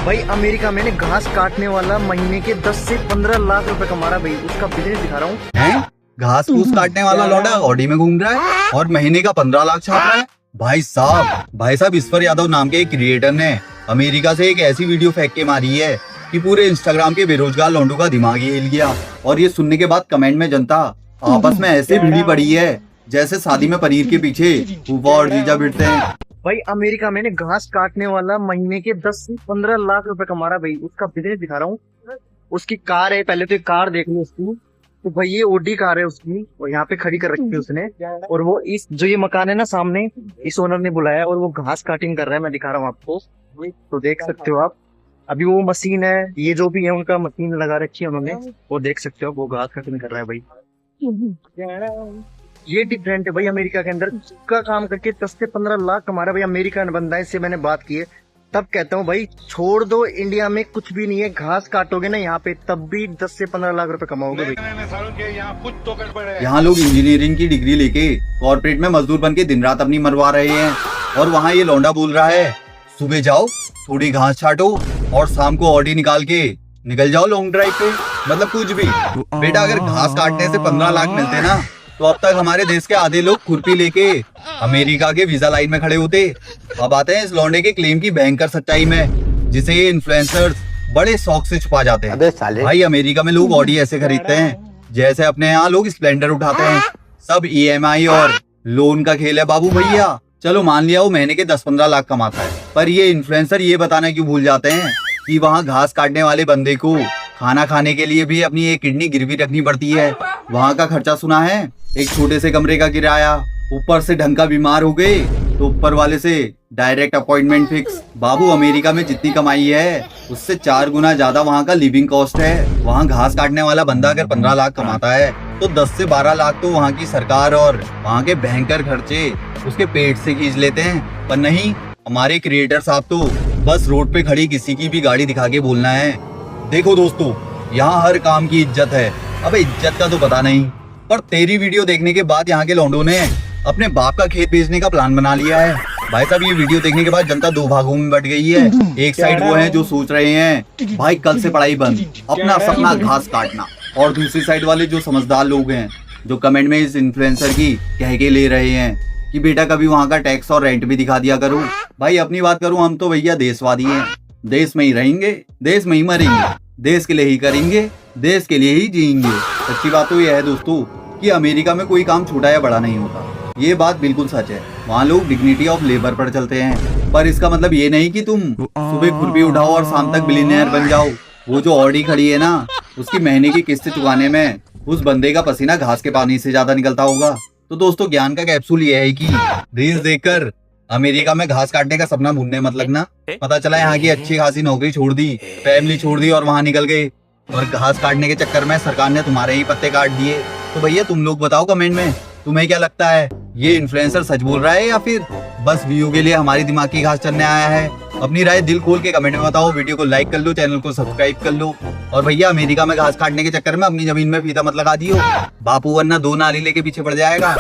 भाई अमेरिका में घास काटने वाला महीने के 10 से 15 लाख रुपए कमा रहा है भाई। उसका बिजनेस दिखा रहा हूँ। हैं? घास फूस काटने वाला लौंडा ऑडी में घूम रहा है और महीने का 15 लाख छाप रहा है। भाई साहब ईश्वर यादव नाम के एक क्रिएटर ने अमेरिका से एक ऐसी वीडियो फेंक के मारी है कि पूरे इंस्टाग्राम के बेरोजगार लौंडों का दिमाग ही हिल गया। और ये सुनने के बाद कमेंट में जनता आपस में ऐसे भिड़ी पड़ी है जैसे शादी में पनीर के पीछे फूफा और जीजा भिड़ते हैं। भाई अमेरिका में घास काटने वाला महीने के 10 से 15 लाख रुपए कमा रहा है भाई। उसका बिजनेस दिखा रहा हूँ। उसकी कार है, पहले तो एक कार देख लो उसकी। तो भाई ये ओडी कार है उसकी, और यहाँ पे खड़ी कर रखी है उसने। और वो इस जो ये मकान है ना सामने, इस ओनर ने बुलाया और वो घास काटिंग कर रहा है। मैं दिखा रहा हूँ आपको, तो देख सकते हो आप। अभी वो मशीन है, ये जो भी है उनका मशीन लगा रखी है उन्होंने, वो देख सकते हो। वो घास कटिंग कर रहा है भाई। ये डिफरेंट है भाई अमेरिका के अंदर। का काम करके 10 से 15 लाख कमा रहा है भाई। अमेरिका में बंदा है, इससे मैंने बात की है। तब कहता हूँ भाई छोड़ दो, इंडिया में कुछ भी नहीं है। घास काटोगे ना यहाँ पे, तब भी 10 से 15 लाख रुपए कमाओगे भाई। यहाँ लोग इंजीनियरिंग की डिग्री लेके कॉर्पोरेट में मजदूर बन के दिन रात अपनी मरवा रहे हैं, और वहाँ ये लौंडा बोल रहा है सुबह जाओ थोड़ी घास छाटो और शाम को ऑडी निकाल के निकल जाओ लॉन्ग ड्राइव पे। मतलब कुछ भी बेटा, अगर घास काटने से 15 लाख मिलते ना तो अब तक हमारे देश के आधे लोग खुरपी लेके अमेरिका के वीजा लाइन में खड़े होते। अब आते हैं इस लौंडे के क्लेम की भयंकर सच्चाई में, जिसे ये इन्फ्लुएंसर्स बड़े शौक से छुपा जाते हैं। भाई अमेरिका में लोग ऑडी ऐसे खरीदते हैं जैसे अपने यहाँ लोग स्प्लेंडर उठाते हैं। सब EMI और लोन का खेल है बाबू भैया। चलो मान लिया वो महीने के 10-15 लाख कमाता है, पर ये इन्फ्लुएंसर ये बताना क्यों भूल जाते हैं कि वहाँ घास काटने वाले बंदे को खाना खाने के लिए भी अपनी एक किडनी गिरवी रखनी पड़ती है। वहाँ का खर्चा सुना है, एक छोटे से कमरे का किराया, ऊपर से ढंग का बीमार हो गए तो ऊपर वाले से डायरेक्ट अपॉइंटमेंट फिक्स। बाबू अमेरिका में जितनी कमाई है उससे 4 गुना ज्यादा वहाँ का लिविंग कॉस्ट है। वहाँ घास काटने वाला बंदा अगर 15 लाख कमाता है तो 10 से 12 लाख तो वहाँ की सरकार और वहाँ के भयंकर खर्चे उसके पेट से खींच लेते हैं। पर नहीं, हमारे क्रिएटर साहब तो बस रोड पे खड़ी किसी की भी गाड़ी दिखा के बोलना है देखो दोस्तों यहाँ हर काम की इज्जत है। अबे इज्जत का तो पता नहीं, पर तेरी वीडियो देखने के बाद यहाँ के लौंडों ने अपने बाप का खेत बेचने का प्लान बना लिया है। भाई साहब ये वीडियो देखने के बाद जनता 2 भागों में बट गई है। एक साइड वो है जो सोच रहे हैं भाई कल से पढ़ाई बंद, अपना सपना घास काटना, और दूसरी साइड वाले जो समझदार लोग हैं जो कमेंट में इस इन्फ्लुएंसर की कह के ले रहे हैं कि बेटा कभी वहाँ का टैक्स और रेंट भी दिखा दिया करो। भाई अपनी बात करूँ, हम तो भैया देशवादी हैं। देश में ही रहेंगे, देश में ही मरेंगे, देश के लिए ही करेंगे, देश के लिए ही जिएंगे। सच्ची बात तो यह है दोस्तों कि अमेरिका में कोई काम छोटा या बड़ा नहीं होता। ये बात बिल्कुल सच है। वहाँ लोग डिग्निटी ऑफ लेबर पर चलते हैं, पर इसका मतलब ये नहीं कि तुम सुबह खुरपी उठाओ और शाम तक बिलियनियर बन जाओ। वो जो ऑडी खड़ी है ना, उसकी महीने की किस्त चुकाने में उस बंदे का पसीना घास के पानी से ज्यादा निकलता होगा। तो दोस्तों ज्ञान का कैप्सूल ये है कि रील्स देखकर अमेरिका में घास काटने का सपना भूलने मत लगना। पता चला यहाँ की अच्छी खासी नौकरी छोड़ दी, फैमिली छोड़ दी और वहाँ निकल गए, और घास काटने के चक्कर में सरकार ने तुम्हारे ही पत्ते काट दिए। तो भैया तुम लोग बताओ कमेंट में, तुम्हें क्या लगता है ये इन्फ्लुएंसर सच बोल रहा है या फिर बस व्यू के लिए हमारी दिमाग की घास चलने आया है? अपनी राय दिल खोल के कमेंट में बताओ। वीडियो को लाइक कर लो, चैनल को सब्सक्राइब कर लो, और भैया अमेरिका में घास काटने के चक्कर में अपनी जमीन में फीता मत लगा दियो बापू, वरना 2 नाली लेके पीछे पड़ जाएगा।